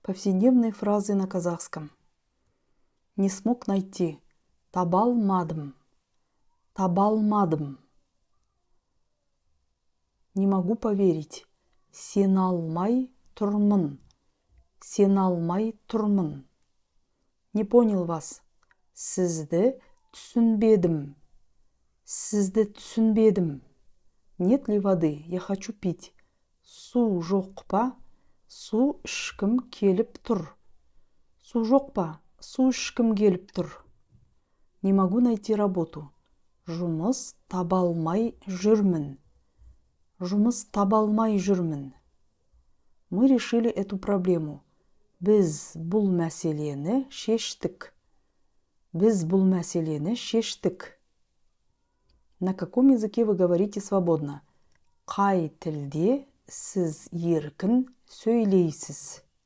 Повседневные фразы на казахском. Не смог найти. Табалмадым. Табалмадым. Не могу поверить. Сене алмай тұрмын. Сене алмай тұрмын. Не понял вас. Сізді түсінбедім. Сізді түсінбедім. Нет ли воды? Я хочу пить. Су жоқ па? Су ішкім келіп тұр. Су жоқ па? Су ішкім келіп тұр. Не могу найти работу. Жұмыс таба алмай жүрмін. Жұмыс таба алмай жүрмін. Мы решили эту проблему. Біз бұл мәселені шештік. Біз бұл мәселені шештік. На каком языке вы говорите свободно? Қай тілде сіз еркін сөйлейсіз?